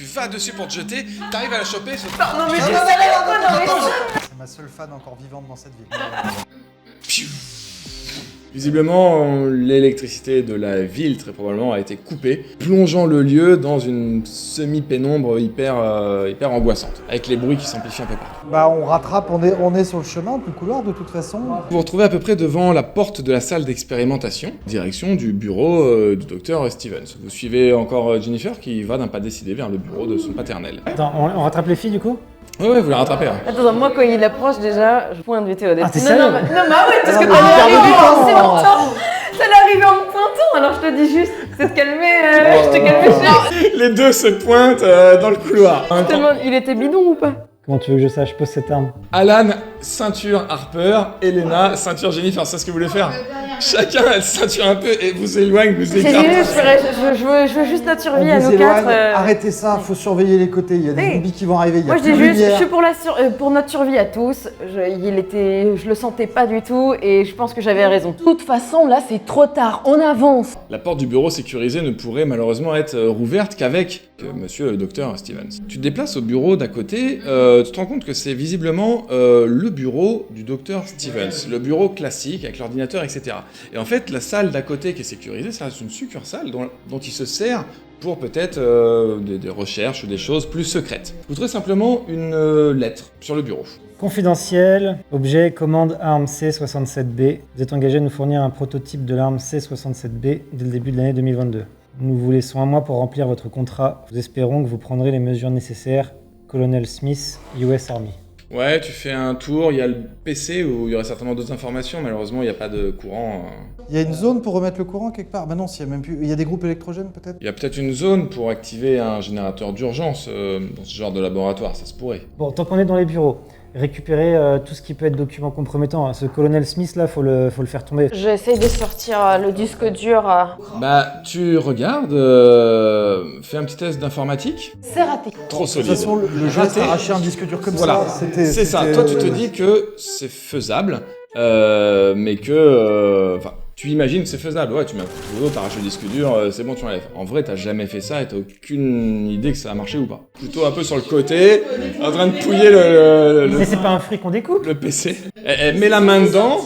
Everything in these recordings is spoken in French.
tu vas dessus pour te jeter, t'arrives à la choper, Non mais je C'est ma seule fan encore vivante dans cette ville. Piou. Visiblement, l'électricité de la ville, très probablement, a été coupée, plongeant le lieu dans une semi-pénombre hyper angoissante, avec les bruits qui s'amplifient un peu partout. Bah on rattrape, on est sur le chemin, le couloir de toute façon. Vous vous retrouvez à peu près devant la porte de la salle d'expérimentation, direction du bureau du docteur Stevens. Vous suivez encore Jennifer qui va d'un pas décidé vers le bureau de son paternel. Attends, on rattrape les filles du coup? Ouais, vous la rattrapez. Hein. Attends, moi quand il approche déjà, je pointe vite au début. Ah, t'es sérieux? non, mais ah ouais, parce que mais t'as hyper arrivé débutant. en sémentant. Ça l'est arrivé en me pointant, alors je te dis juste, c'est de calmer, je te calme. Les deux se pointent dans le couloir. En même temps, Il était bidon ou pas? Comment tu veux que je sache? Pose cette arme. Alan, ceinture Harper, Elena, ceinture Jennifer, c'est ce que vous voulez faire. Chacun a ceinture un peu et vous éloigne, vous J'ai écarte. dit, je veux juste notre On survie à vous nous éloigne, quatre. arrêtez ça, faut surveiller les côtés, il y a des Oui. zombies qui vont arriver, il y a Moi je plus dis de juste, je lumière. suis pour notre survie à tous. Je le sentais pas du tout et je pense que j'avais raison. De toute façon, là c'est trop tard, on avance. La porte du bureau sécurisé ne pourrait malheureusement être rouverte qu'avec monsieur le docteur Stevens. Tu te déplaces au bureau d'à côté, tu te rends compte que c'est visiblement le bureau du docteur Stevens, le bureau classique avec l'ordinateur, etc. Et en fait, la salle d'à côté qui est sécurisée, ça reste une succursale dont il se sert pour peut-être des recherches ou des choses plus secrètes. Vous trouvez simplement une lettre sur le bureau. Confidentiel, objet, commande arme C67B. Vous êtes engagé à nous fournir un prototype de l'arme C67B dès le début de l'année 2022. Nous vous laissons un mois pour remplir votre contrat. Nous espérons que vous prendrez les mesures nécessaires. Colonel Smith, US Army. Ouais, tu fais un tour, il y a le PC où il y aurait certainement d'autres informations, malheureusement il n'y a pas de courant. Il y a une zone pour remettre le courant quelque part? Bah non, s'il y a même plus. Il y a des groupes électrogènes peut-être? Il y a peut-être une zone pour activer un générateur d'urgence dans ce genre de laboratoire, ça se pourrait. Bon, tant qu'on est dans les bureaux, récupérez tout ce qui peut être document compromettant. Ce colonel Smith là, faut le faire tomber. J'essaie de sortir le disque dur. Bah, tu regardes, fais un petit test d'informatique. C'est raté. Trop De solide. toute façon, le geste Raté. d'arracher un disque dur comme Voilà, ça, c'était... c'est ça. c'était, Toi, tu te dis que c'est faisable, mais que... Enfin, tu imagines que c'est faisable. Ouais, tu mets un coup de couteau, t'arraches le disque dur, c'est bon, tu enlèves. En vrai, t'as jamais fait ça et t'as aucune idée que ça a marché ou pas. Plutôt un peu sur le côté, en train de pouiller Mais c'est pas un fruit qu'on découpe. le PC. Elle met la main dedans.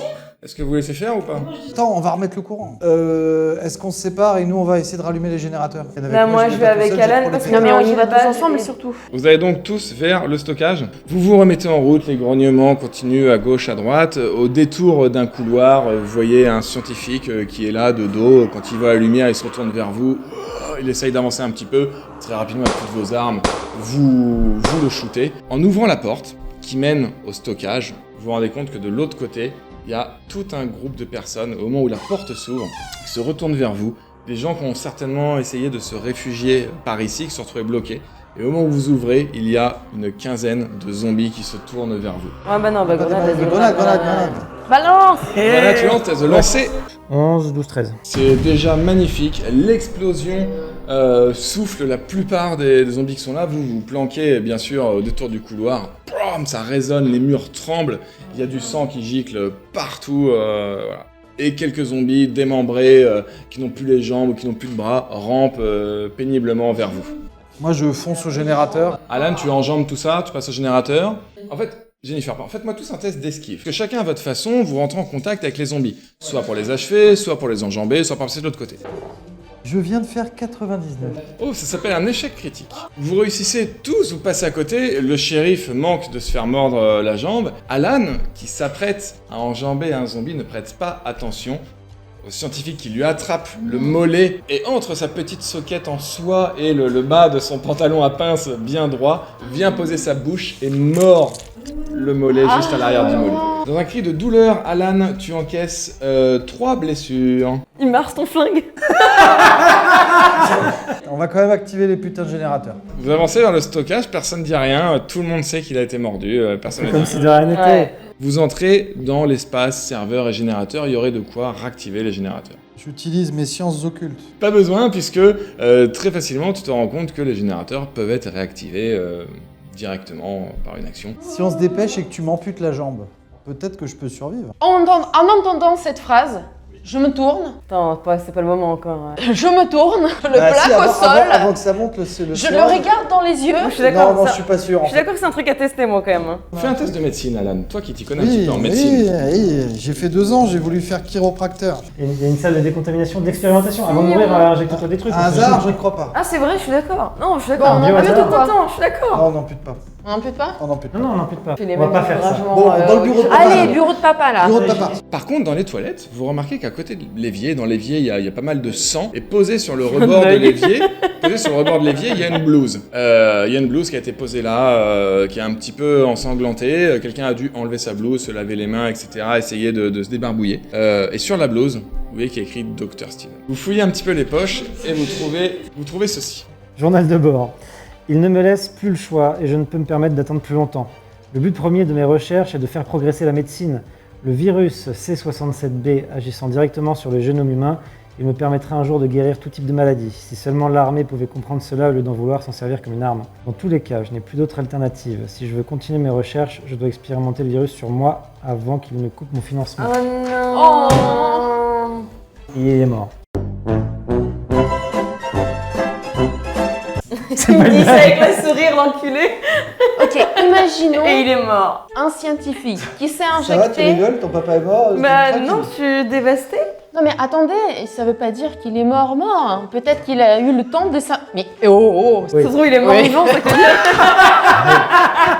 Est-ce que vous laissez faire ou pas? Attends, on va remettre le courant. Est-ce qu'on se sépare et nous on va essayer de rallumer les générateurs? Là, moi, je vais avec Alan parce que non, mais on y va tous ensemble surtout. Vous allez donc tous vers le stockage. Vous vous remettez en route, les grognements continuent à gauche, à droite. Au détour d'un couloir, vous voyez un scientifique qui est là, de dos. Quand il voit la lumière, il se retourne vers vous. Il essaye d'avancer un petit peu. Très rapidement, avec toutes vos armes, vous le shootez. En ouvrant la porte qui mène au stockage, vous vous rendez compte que de l'autre côté, il y a tout un groupe de personnes, au moment où la porte s'ouvre, qui se retournent vers vous. Des gens qui ont certainement essayé de se réfugier par ici, qui se sont retrouvés bloqués. Et au moment où vous ouvrez, il y a une quinzaine de zombies qui se tournent vers vous. Ah bah non, bah grenade, vas-y, Grenade. Balance. Voilà, tu lances, t'as de lancer. 11, 12, 13. C'est déjà magnifique. L'explosion souffle la plupart des zombies qui sont là. Vous vous planquez, bien sûr, au détour du couloir. Bam, ça résonne, les murs tremblent. Il y a du sang qui gicle partout. Voilà. Et quelques zombies démembrés, qui n'ont plus les jambes ou qui n'ont plus de bras, rampent péniblement vers vous. Moi je fonce au générateur. Alan, tu enjambes tout ça, tu passes au générateur. En fait, Jennifer, faites-moi tous un test d'esquive. Que chacun à votre façon, vous rentrez en contact avec les zombies. Soit pour les achever, soit pour les enjamber, soit pour passer de l'autre côté. Je viens de faire 99. Oh, ça s'appelle un échec critique. Vous réussissez tous, vous passez à côté, le shérif manque de se faire mordre la jambe. Alan, qui s'apprête à enjamber un zombie, ne prête pas attention au scientifique qui lui attrape le mollet et entre sa petite soquette en soie et le bas de son pantalon à pince bien droit, vient poser sa bouche et mord le mollet juste à l'arrière du mollet. Dans un cri de douleur, Alan, tu encaisses 3 blessures. Il marche ton flingue. On va quand même activer les putains de générateurs. Vous avancez vers le stockage, personne ne dit rien, tout le monde sait qu'il a été mordu, personne ne dit Comme rien. si de rien n'était. Ouais. Vous entrez dans l'espace serveur et générateur, il y aurait de quoi réactiver les générateurs. J'utilise mes sciences occultes. Pas besoin puisque très facilement tu te rends compte que les générateurs peuvent être réactivés directement par une action. Si on se dépêche et que tu m'amputes la jambe, peut-être que je peux survivre. En entendant cette phrase, Je me tourne. Attends, c'est pas le moment encore. Je me tourne, le Bah, si, plaque au sol. Avant que ça monte le Je le siège. regarde dans les yeux. Je suis d'accord. Non, je suis pas sûr. Je suis d'accord que c'est un truc à tester, moi, quand même. Fais un test de médecine, Alan. Toi qui t'y connais un petit peu en médecine. Oui, j'ai fait 2 ans, j'ai voulu faire chiropracteur. Il y a une salle de décontamination, d'expérimentation. Avant de mourir, injecte-toi des trucs. Un hasard, je ne crois pas. Ah, c'est vrai, je suis d'accord. Non, je suis d'accord. Bon, On en bio peut tout hasard. autant, je suis d'accord. Non, on n'ampute pas. On en peut pas On n'ampute pas. Non, on n'en pute pas. Fais les On va mêmes pas faire ça. encouragements, Bon, dans le bureau de papa, Allez, alors. bureau de papa, là. Bureau de papa. Par contre, dans les toilettes, vous remarquez qu'à côté de l'évier, dans l'évier, il y a pas mal de sang. Et posé sur le rebord de l'évier, il y a une blouse. Il y a une blouse qui a été posée là, qui est un petit peu ensanglantée. Quelqu'un a dû enlever sa blouse, se laver les mains, etc. Essayer de se débarbouiller. Et sur la blouse, vous voyez qu'il y a écrit Dr Steven. Vous fouillez un petit peu les poches et vous trouvez ceci. Journal de bord. Il ne me laisse plus le choix et je ne peux me permettre d'attendre plus longtemps. Le but premier de mes recherches est de faire progresser la médecine. Le virus C67B agissant directement sur le génome humain, il me permettra un jour de guérir tout type de maladie. Si seulement l'armée pouvait comprendre cela au lieu d'en vouloir s'en servir comme une arme. Dans tous les cas, je n'ai plus d'autre alternative. Si je veux continuer mes recherches, je dois expérimenter le virus sur moi avant qu'il ne coupe mon financement. Oh non. Et il est mort. Il me dit ça avec le sourire, l'enculé. Ok, imaginons Et il est mort. un scientifique qui s'est Ça va, tu injecté. rigoles, ton papa est mort Bah tranquille. non, je suis dévastée. Non mais attendez, ça veut pas dire qu'il est mort. Peut-être qu'il a eu le temps de ça. Mais oh, Ça se trouve, il est mort vivant, ça que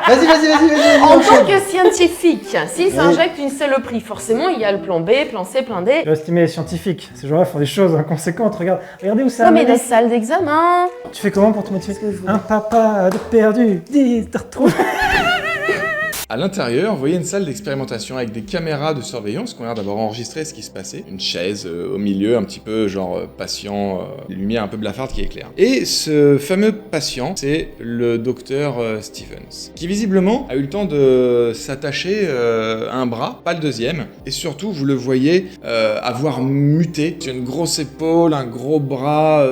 Vas-y, en tant enchaîne. que scientifique, s'il s'injecte une saloperie, forcément il y a le plan B, plan C, plan D. Tu vas estimer les scientifiques. Ces gens-là font des choses inconséquentes. Regardez où ça Non a mais mené. des salles d'examen. Tu fais comment pour te motiver? Un papa de perdu, dis, te retrouves. À l'intérieur, vous voyez une salle d'expérimentation avec des caméras de surveillance qui ont l'air d'avoir enregistré ce qui se passait. Une chaise au milieu, un petit peu genre patient, une lumière un peu blafarde qui éclaire. Et ce fameux patient, c'est le docteur Stevens, qui visiblement a eu le temps de s'attacher à un bras, pas le deuxième, et surtout, vous le voyez avoir muté. C'est une grosse épaule, un gros bras,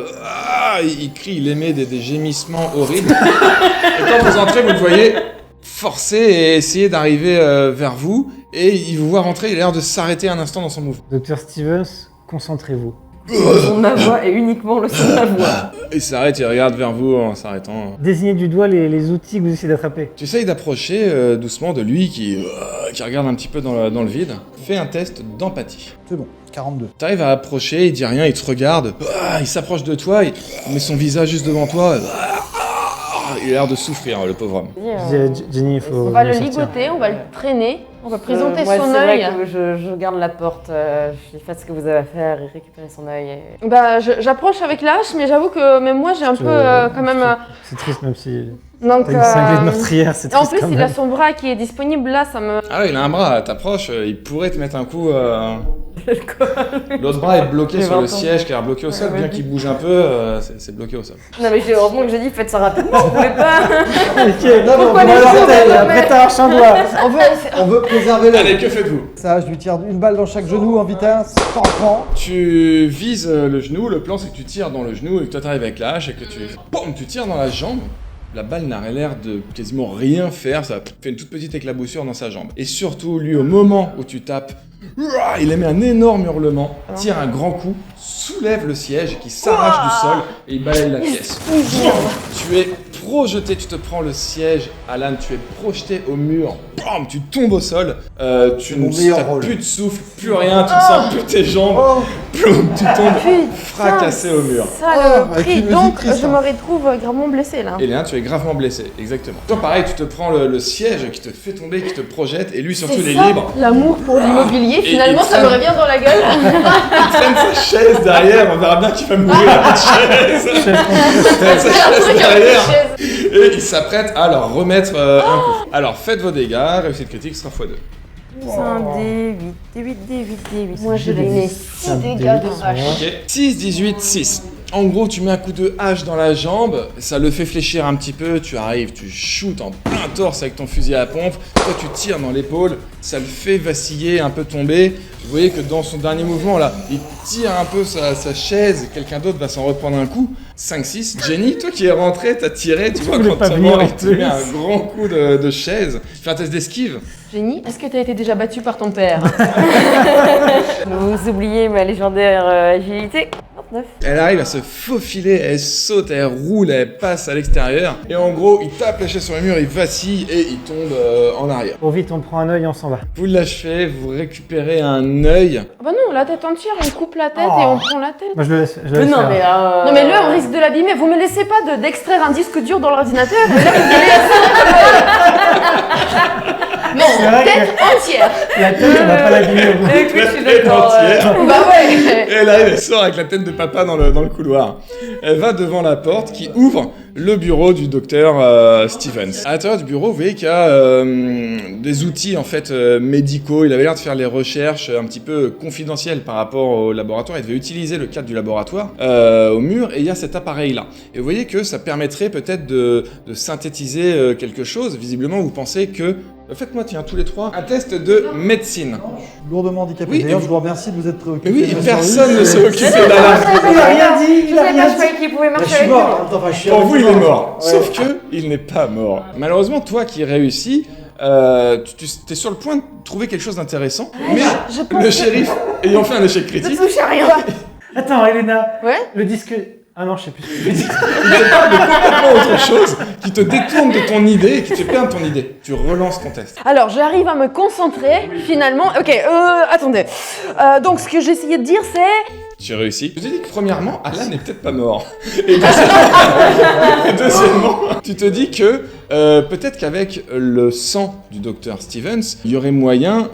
il crie, il émet des gémissements horribles. Et quand vous entrez, vous le voyez forcer et essayer d'arriver vers vous, et il vous voit rentrer, il a l'air de s'arrêter un instant dans son mouvement. Docteur Stevens, concentrez-vous. le son de ma voix et uniquement le son de ma voix. Il s'arrête, il regarde vers vous en s'arrêtant. Désignez du doigt les outils que vous essayez d'attraper. Tu essayes d'approcher doucement de lui qui regarde un petit peu dans le vide. Fais un test d'empathie. C'est bon, 42. T'arrives à approcher, il dit rien, il te regarde, il s'approche de toi, il met son visage juste devant toi. Il a l'air de souffrir, le pauvre homme. Je dis, Jenny, il faut. On va le sortir. ligoter, on va le traîner, on va présenter Ouais, son c'est vrai œil. que je garde la porte, je fais ce que vous avez à faire et récupérer son œil. Et... Bah, j'approche avec l'âge, mais j'avoue que même moi j'ai un peu quand même. C'est triste, même si. Donc, T'as une cinglée de meurtrière, c'est en triste. plus, quand il même. a son bras qui est disponible là, ça me. Ah ouais, il a un bras, t'approches, il pourrait te mettre un coup. L'autre bras est bloqué J'ai sur le 20 ans. siège qui a l'air bloqué au sol, Ouais, bien vas-y. qu'il bouge un peu, c'est bloqué au sol. Non mais heureusement que j'ai dit faites ça rapidement, vous pouvez pas. Ok, Pourquoi on les va gens l'arrêter, me après t'arraches un doigt. On veut préserver le. Allez, que faites-vous? Ça, je lui tire une balle dans chaque genou en vitesse, tampant. Tu vises le genou, le plan c'est que tu tires dans le genou et que toi t'arrives avec la hache et que tu tires dans la jambe. La balle n'a l'air de quasiment rien faire, ça fait une toute petite éclaboussure dans sa jambe. Et surtout, lui, au moment où tu tapes, il émet un énorme hurlement, tire un grand coup, soulève le siège qui s'arrache du sol et il balaye la pièce. Tu es projeté, tu te prends le siège, Alan, tu es projeté au mur, bam, tu tombes au sol, tu mon n'as meilleur rôle. plus de souffle, plus rien, tu ne sens plus tes jambes, ploum, tu tombes fracassé au mur. avec Saloperie. une musique Donc, triste, je hein. me retrouve gravement blessée là. Et Léa, tu es gravement blessé, exactement. Toi, pareil, tu te prends le siège qui te fait tomber, qui te projette, et lui, surtout, il est libre. L'amour pour l'immobilier, Et finalement, il ça me traîne- revient dans la gueule. Il traîne sa chaise derrière, on verra bien qu'il va mourir à cette chaise. Il traîne sa chaise derrière, et il s'apprête à leur remettre un coup. Alors, faites vos dégâts, réussite critique sera x2. C'est un D8, D8, D8, D8. Moi, je lui mets 6 dégâts de hache. Ok. 6, 18, 6. En gros, tu mets un coup de hache dans la jambe, ça le fait fléchir un petit peu, tu arrives, tu shootes en plein torse avec ton fusil à pompe, toi tu tires dans l'épaule, ça le fait vaciller, un peu tomber, Vous voyez que dans son dernier mouvement, là, il tire un peu sa chaise, quelqu'un d'autre va s'en reprendre un coup. 5-6. Jenny, toi qui es rentré, t'as tiré, tu vois, voulais quand pas ta venir mort, en il te met plus. un grand coup de chaise. Fais un test d'esquive. Jenny, est-ce que t'as été déjà battue par ton père? Vous oubliez ma légendaire agilité. 29. Elle arrive à se faufiler, elle saute, elle roule, elle passe à l'extérieur. Et en gros, il tape la chaise sur le mur, il vacille et il tombe en arrière. Oh vite, on prend un œil, on s'en va. Vous l'achevez, vous récupérez un œil. Ah bah non, la tête entière, on coupe la tête Oh. et on prend la tête. Moi je le laisse, je le laisse Non, faire. mais. Non mais là, on risque de l'abîmer. Vous me laissez pas d'extraire un disque dur dans l'ordinateur et là, vous allez Non, C'est vrai tête entière. La tête, on va pas l'abîmer au bout. Écoute, je suis Tête d'accord. entière. Bah ouais. Et elle arrive, elle sort avec la tête de papa dans le couloir. Elle va devant la porte qui ouvre le bureau du docteur Stevens. À l'intérieur du bureau, vous voyez qu'il y a des outils en fait médicaux. Il avait l'air de faire les recherches un petit peu confidentielles par rapport au laboratoire. Il devait utiliser le cadre du laboratoire au mur et il y a cet appareil-là. Et vous voyez que ça permettrait peut-être de synthétiser quelque chose. Visiblement, vous pensez que... Faites-moi, tiens, tous les trois, un test de médecine. Je suis lourdement handicapé. Oui, D'ailleurs, et je vous remercie de vous être préoccupé. Mais oui, de ma personne survie. ne s'est occupé d'Alan. Il a rien dit, Je il a sais pas, rien je dit. croyais qu'il pouvait Bah, marcher je suis avec mort. nous. Enfin, je suis Pour avec vous, il est mort. Ouais. Sauf que il n'est pas mort. Malheureusement, toi qui réussis, tu es sur le point de trouver quelque chose d'intéressant. Mais je pense le que- shérif, ayant fait un échec Ne critique, touche à rien. Attends, Elena, Ouais. le disque... Ah non, je sais plus ce que je veux dire. il te parle de complètement autre chose qui te détourne de ton idée et qui te fait perdre ton idée. Tu relances ton test. Alors, j'arrive à me concentrer, finalement. Ok, attendez. Donc, ce que j'essayais de dire, c'est... Tu réussis. Je te dis que premièrement, Alan n'est peut-être pas mort. Et deuxièmement, tu te dis que peut-être qu'avec le sang du docteur Stevens, il y aurait moyen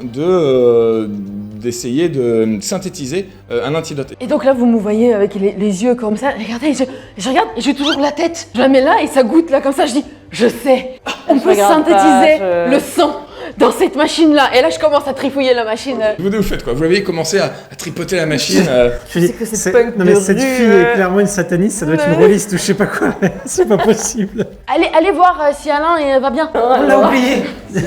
d'essayer de synthétiser un antidote. Et donc là, vous me voyez avec les yeux comme ça. Regardez, je regarde et j'ai toujours la tête. Je la mets là et ça goûte là comme ça. Je dis, je sais, on Je peut regarde synthétiser pas, le sang dans cette machine-là. Et là, je commence à trifouiller la machine. Vous faites quoi? Vous avez commencé à tripoter la machine. Je dis, C'est que c'est punk non mais de cette rue, fille est clairement une sataniste, ça doit être une rôliste ou je sais pas quoi, mais c'est pas possible. Allez voir si Alain va bien. On l'a oublié.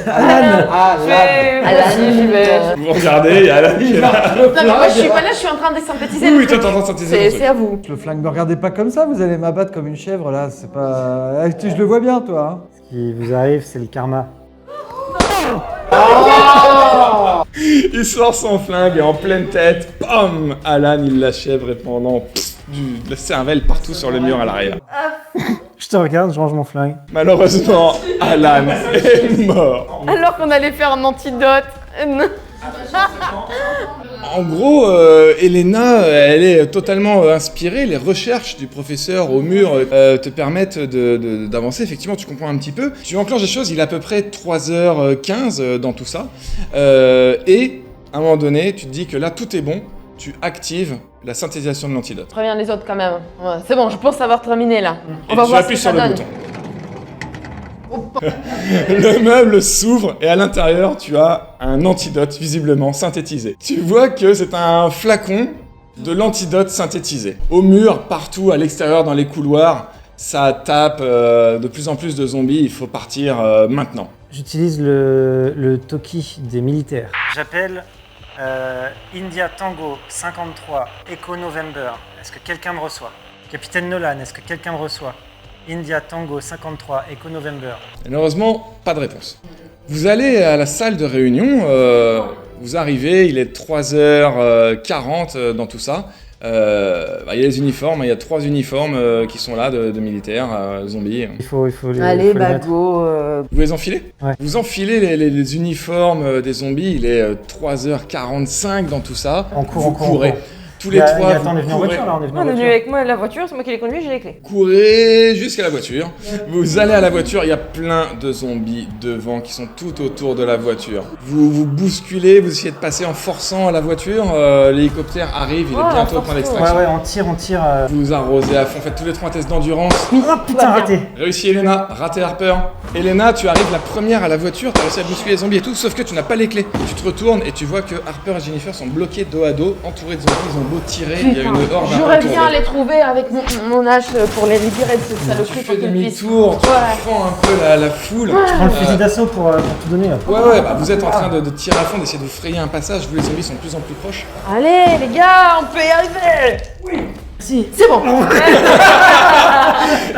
Alan. Ah, là. Alain, j'y vais. Vous regardez, il y a Alan qui est là. Non, mais moi, je suis pas là, je suis en train de synthétiser. Oui, le oui, toi truc. t'es en train de synthétiser ton C'est truc. à vous. Le flingue, me regardez pas comme ça, vous allez m'abattre comme une chèvre là, c'est pas. Je le vois bien, toi. Hein. Ce qui vous arrive, c'est le karma. Il sort son flingue et en pleine tête, pam, Alan il l'achève répandant de la cervelle partout sur le mur à l'arrière. Je te regarde, je range mon flingue. Malheureusement, Alan est mort. Alors qu'on allait faire un antidote. En gros, Elena, elle est totalement inspirée. Les recherches du professeur au mur te permettent d'avancer. Effectivement, tu comprends un petit peu. Tu enclenches des choses, il est à peu près 3h15 dans tout ça. Et à un moment donné, tu te dis que là, tout est bon. Tu actives la synthétisation de l'antidote. Préviens les autres quand même. Ouais, c'est bon, je pense avoir terminé là. On va Et tu voir ce appuies que sur ça le donne. bouton. Le meuble s'ouvre et à l'intérieur, tu as un antidote visiblement synthétisé. Tu vois que c'est un flacon de l'antidote synthétisé. Au mur, partout, à l'extérieur, dans les couloirs, ça tape de plus en plus de zombies. Il faut partir maintenant. J'utilise le Toki des militaires. J'appelle India Tango 53 Echo November. Est-ce que quelqu'un me reçoit? Capitaine Nolan, est-ce que quelqu'un me reçoit? India Tango 53 Echo November. Malheureusement, pas de réponse. Vous allez à la salle de réunion, vous arrivez, il est 3h40 dans tout ça. Il y a les uniformes, il y a 3 uniformes qui sont là de militaires, zombies. Il faut les, Allez, faut les mettre. go. Vous les enfilez? Ouais. Vous enfilez les uniformes des zombies, il est 3h45 dans tout ça. On court, vous on court, courez. on court. Tous les trois, Attends, on est vous venu en courez. voiture là, on est venu On en est venu voiture. avec moi la voiture, c'est moi qui l'ai conduit, j'ai les clés. Courez jusqu'à la voiture. Vous allez à la voiture, il y a plein de zombies devant qui sont tout autour de la voiture. Vous vous bousculez, vous essayez de passer en forçant à la voiture. L'hélicoptère arrive, il est bientôt au point Ouais, d'extraction. ouais, on tire. Vous arrosez à fond, faites tous les 3 un test d'endurance. Oh putain, raté. Réussi Elena, raté Harper. Elena, tu arrives la première à la voiture, tu as réussi à bousculer les zombies et tout, sauf que tu n'as pas les clés. Tu te retournes et tu vois que Harper et Jennifer sont bloqués dos à dos, entourés de zombies, ils ont beau tirer, il y a une horde à J'aurais retourner. bien les trouver avec mon hache pour les libérer de cette Tu saloperie fais pour qu'ils puissent. demi-tour, tu Ouais. prends un peu la foule. Je prends le fusil d'assaut pour tout donner. Là. Ouais, bah, vous êtes en train de tirer à fond, d'essayer de vous frayer un passage, vous les zombies sont de plus en plus proches. Allez les gars, on peut y arriver. Oui. Si, c'est bon.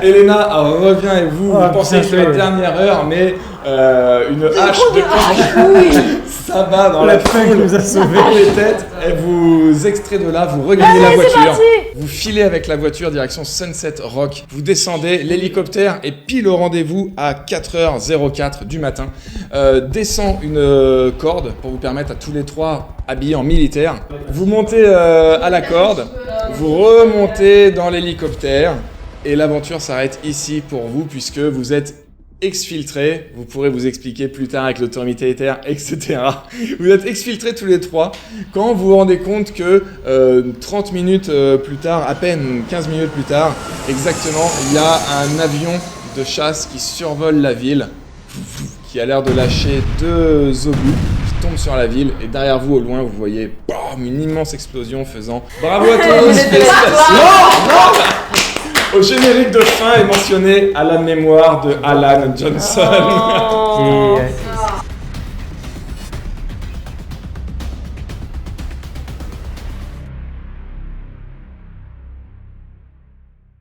Elena revient et vous pensez putain, que c'est la ouais. dernière heure, mais une hache de ça va dans La la feuille foule, nous a sauvés. dans les têtes, elle vous extrait de là, vous regagnez la Allez, c'est voiture, parti. vous filez avec la voiture direction Sunset Rock, vous descendez, l'hélicoptère est pile au rendez-vous à 4h04 du matin, descend une corde pour vous permettre à tous les trois habillés en militaire, vous montez à la corde, vous remontez dans l'hélicoptère et l'aventure s'arrête ici pour vous puisque vous êtes exfiltrés, vous pourrez vous expliquer plus tard avec l'autorité militaire, etc. Vous êtes exfiltrés tous les trois quand vous vous rendez compte que 30 minutes plus tard, à peine 15 minutes plus tard, exactement, il y a un avion de chasse qui survole la ville, qui a l'air de lâcher 2 obus qui tombent sur la ville et derrière vous au loin vous voyez une immense explosion faisant bravo à tous, félicitations. Au générique de fin est mentionné à la mémoire de Alan Johnson. Oh. Et